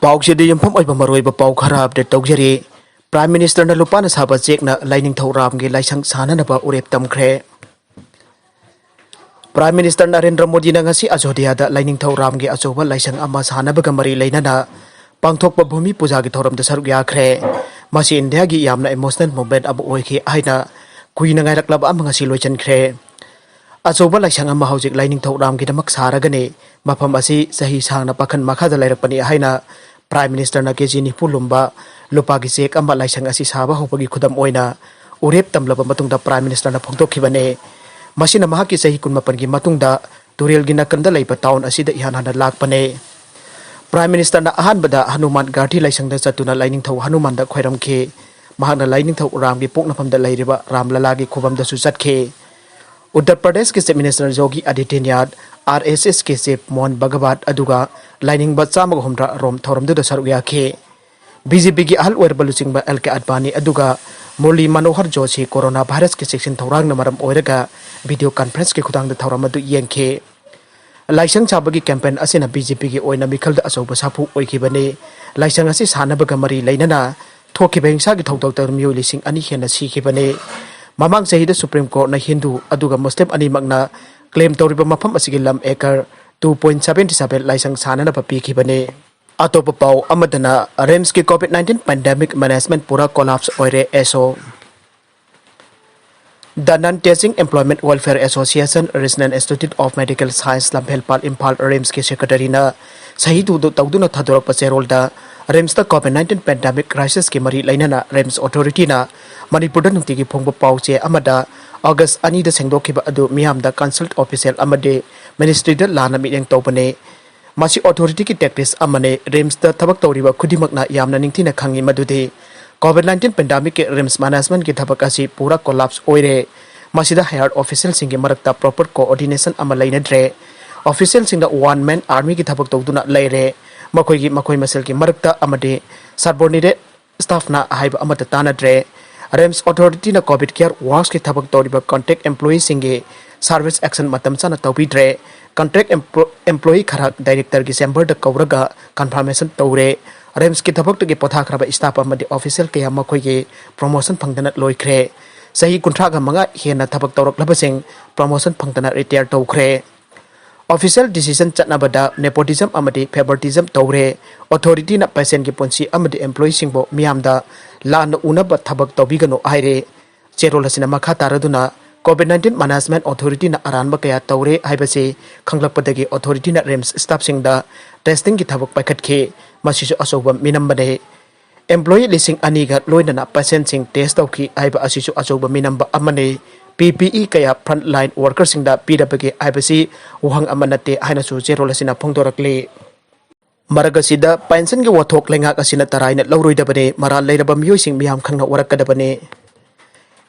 पाउसेदी यंफम ओइबा मरोइबा पाउ खरा update तौजरी prime minister न लुपाना साबा चेकना लाइनिंग थौराम गे लाइसंग साननबा उरेप तमख्रे प्राइम मिनिस्टर नरेंद्र मोदी न ngasi अयोध्या लाइनिंग थौराम गे अचोबा लाइसंग अमा सानबगा मरी लेनना पांगथोकबा भूमि पूजा गे थौरम द सरुक याख्रे मसी इंडिया गी यामना इमोशनल मूवमेंट अब ओइखे आइना कुइना गायरक्लब अमा ngasi लोइचनख्रे अचोबा लाइसंग अमा हौजिक लाइनिंग थौराम गे दमक सारगने मफम असि सही सांगना पखन मखादा लाइरकपनि आइना प्राइम मिनिस्टर न केजी निफु लुम्बा लुपा की चेक अमा लाइसंग असि साबा होपगी खुदम ओइना उरेप तमलब मतुंगदा प्राइम मिनिस्टर न फोंदोखिबने मसिना महाकी सही कुनमपन की मतुंगदा तुरेल गी नकंदा लैबा टाउन असिदा इहान हाना लाकपने प्राइम मिनिस्टर न अहानबदा हनुमान गाठी लाइसंग द चतुना लाइनिंग थौ हनुमान द खोइरमखे महाना लाइनिंग थौ राम की पोकनफम द लैरिबा रामलला की खुबम द सुचतखे उत्तर प्रदेश के chief minister Yogi Adityanath RSS के चीफ मोहन भगवत अदुगा लाइनिंग बच्चा मगहुमरा रोम थौरम दुदा सरुक याखे बीजेपी की अहल ओइरबा लुचिंगबा LK Advani अदुगा Murli Manohar Joshi corona virus के सेक्शन थौरांग नमरम ओइरगा वीडियो कॉन्फ्रेंस के खुदांग द थौरम अदु येंखे लाइसंग चाबगी कैंपेन असिना बीजेपी की ओइना मिखल द असौबा साफु ओइखिबने लाइसंग असि सानबगा मरी लैनना थोखिबा हिंसा की थौतौक तर मियो लिसिंग अनि हेना सिखिबने ममांग सहिद सुप्रीम कोर्ट न हिंदू अदुगा मुस्लिम अनिमगना क्लेम तौरिबा मफम असिगी लम एकर 2.77 लाइसंग सानना पीखिबने अतोप पाउ अमदना रेम्स के कोविड-19 पैंडेमिक मैनेजमेंट पूरा कोलैप्स ओइरे एसो द non teaching employment welfare association regional institute of medical science लम्फेलपाल इम्फाल रेम्स के सेक्रेटरी न सही तौदुना थादोरप चेरोल द रेम्स द कोविड-19 पैंडेमिक क्राइसिस के मरी लैनना रेम्स अथॉरिटी न मणिपुर नुंती की फोंब पाउचे अमदा अगस्त 2 द सेंगदोखिबा अदु मियाम द कंसल्ट ऑफिशियल अमदे मिनिस्ट्री द लाना मियेंग तौबने मासी अथॉरिटी की टैक्टिस अमने रेम्स द थबक तौरिबा खुदिमकना यामना निंगथिना खंगी मदुदे कोविड-19 पैंडेमिक के रेम्स मैनेजमेंट की थबक असी पूरा कोलैप्स ओइरे मासिदा हायर्ड ऑफिशियल सिंह के मरकता प्रॉपर कोऑर्डिनेशन अमा लैनद्रे ऑफिशियल सिंह द वन मैन आर्मी की थबक तौदुना लैरे मखोई मसल की मरकता अमदे सबऑर्डिनेट स्टाफ ना हाइबा अमत तानद्रे रेम्स अथॉरिटी न कोविड केयर वर्क्स की थबक तौरिबा कॉन्ट्रैक्ट एम्प्लॉई सिंगे सर्विस एक्शन मतम चाना तौबिद्रे कॉन्ट्रैक्ट एम्प्लॉई खरा डायरेक्टर की चेंबर द कौरगा कन्फर्मेशन तौरे रेम्स की थबक के पोथाखरबा स्टाफ अमदे ऑफिशियल के मखोई के प्रमोशन फंगदना लोइख्रे सही कुंथ्रागा मंगा हेना थबक तौरक्लबसिंग प्रमोशन फंगदना रिटायर तौख्रे ऑफिशियल डिसीजन चटनाबदा नेपोटिज्म अमदे फेवरिटिज्म तौरे अथॉरिटी न पेशेंट की पुंसी अमदे एम्प्लॉई सिंगबो मियामदा लान उनब थबक तौबिगनो आइरे चेरोल असिना मखा तारदुना कोविड-19 मैनेजमेंट अथॉरिटी न अरानब कया तौरे हाइबसे खंगलपदगी अथॉरिटी न रेम्स स्टाफ सिंग द टेस्टिंग की थबक पाइखटखे मसिसु असोब मिनम्बने एम्प्लॉई लिसिंग अनीगा लोइनना पेशेंट सिंग टेस्ट तौखी हाइबा असिसु असोब मिनम्ब अमने PPE कया फ्रंट लाइन वर्कर सिंग द पीडबगे हाइबसी वहंग अमनते हाइनसु चेरोल असिना फोंदोरकले मरगसिदा पेंशन के वथोक लेंगाक असिना तराइना लौरोइदबने मरा लेरबा मियोइसिंग मियाम खंगना वरकदबने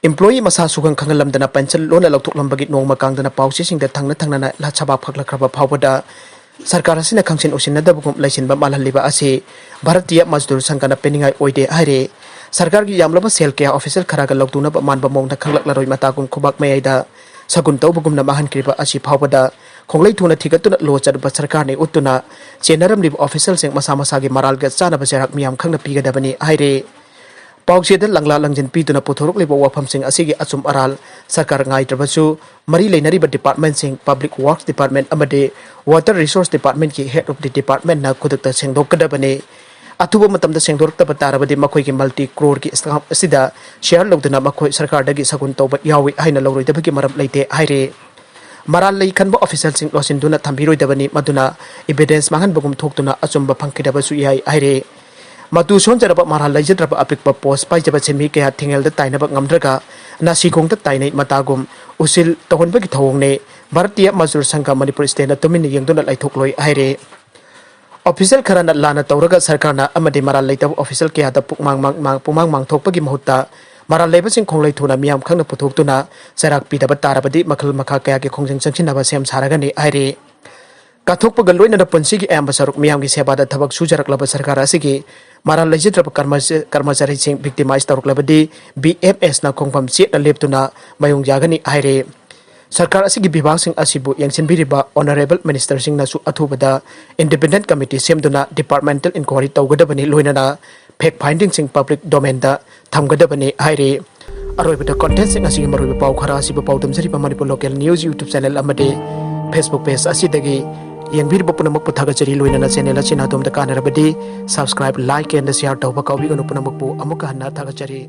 एम्प्लॉई मसा सुगं खंगलमदना पेंशन लोन लौथोकलंबगी नोंमा कांगदना पाउसेसिंग द थंगना थंगना लाछाबा फगलखरबा फावबदा सरकार असिना खंगसिन उसिनदबगुम लाइसिनबा मालहलिबा असे भारतीय मजदूर संघना पेनिंगाई ओइदे हाइरे सरकार की यामलबा सेल के ऑफिशियल खरागा लौतुनबा मानबा मोंगदा खंगलक्लरोइ मातागुम खुबाक मयदा सगुन तौबगुमना माहनक्रिबा असी फावबदा खोंगलै थुना थिगतुना लो चरबा सरकार ने उतुना चेनरमलिब ऑफिशियल सिंग मसा मसा के मरालगा चानबा जेराक मियाम खंगना पीगदबनी हाइरे पाउसेद लंगला लंजन पीतुना पुथोरकलिबा वाफम सिंग असिगे अचुम अराल सरकार ngaइत्रबसु मरी लेनरिबा डिपार्टमेंट सिंग पब्लिक वर्क्स डिपार्टमेंट अमदे वाटर रिसोर्स डिपार्टमेंट की हेड ऑफ द डिपार्टमेंट ना खुदकता सेंगदोकदबने अथुबा मतमदा सेंगदोरक्तबा तारबदि मखोई की मल्टी क्रोर की स्टाफ असिदा शेयर लौदना मखोई सरकार दगी सगुन तौबा यावी हाइना लौरोइदबगी मरम लेते हाइरे मराल लई खनबा ऑफिशियल सिंग लोसिनदुना थंबिरोइदबनी मदुना एविडेंस मांगनबगुम थोक्तुना अचुम्बा फंकिदबसु याई हाइरे मतु सोनजरबा मराल लैजद्रबा अपिकबा पोस्ट पाइजबा सेमी कया थिंगेलदा ताइनबा ngamdraga नासिकोंगदा ताइनै मतागुम उसिल तौहनबगी थौंगने भारतीय मजदूर संघ मणिपुर स्टेट तुमिन यंगदुना लाइथोकलोय हाइरे ऑफिशियल खराना लाना तौरगा सरकारना अमदे मराल लैतब ऑफिशियल कयादा पुमांग मांगथोकपगी महुत्ता मराल लैबसिंग खोंगलै थुना मियाम खंगना पुथोक्तुना सराक पीदबा तारबदि मखल मखा कया के खोंजंग चंगसिनबा सेम सारगने हाइरे काथोकपग लोइना पुंसी की अयंब सरुक मियाम की सेवादा थबक सुजरकलब सरकार असिगे मराल लैजद्रब कर्मचारी सिंह विक्टिमाइज तौरकलबदि BFS ना खोंफम चेट लेपतुना मयुंग जागनी हाइरे सरकार असिगी विभाग सिंह असिबु यंगसिनबिरिबा ऑनरेबल मिनिस्टर सिंह नसु अथुबदा इंडिपेंडेंट कमिटी सेमदुना डिपार्टमेंटल इंक्वायरी तौगदबनी लोइनना फेक फाइंडिंग सिंह पब्लिक डोमेन दा थमगदबनी हाइरे अरोइबदा कंटेंट सिंह असिगी मरुबा पाउ खरा असिबु पाउदमजरिबा Manipur local news YouTube channel अमदे फेसबुक पेज असिदगी यंगबिरिबा पुनमक पुथागचरी लोइनना चैनल असिना दोमदा कानरबदी सब्सक्राइब लाइक एंड शेयर तौबा काउबिगनु पुनमकपु अमुका हन्ना थागचरी।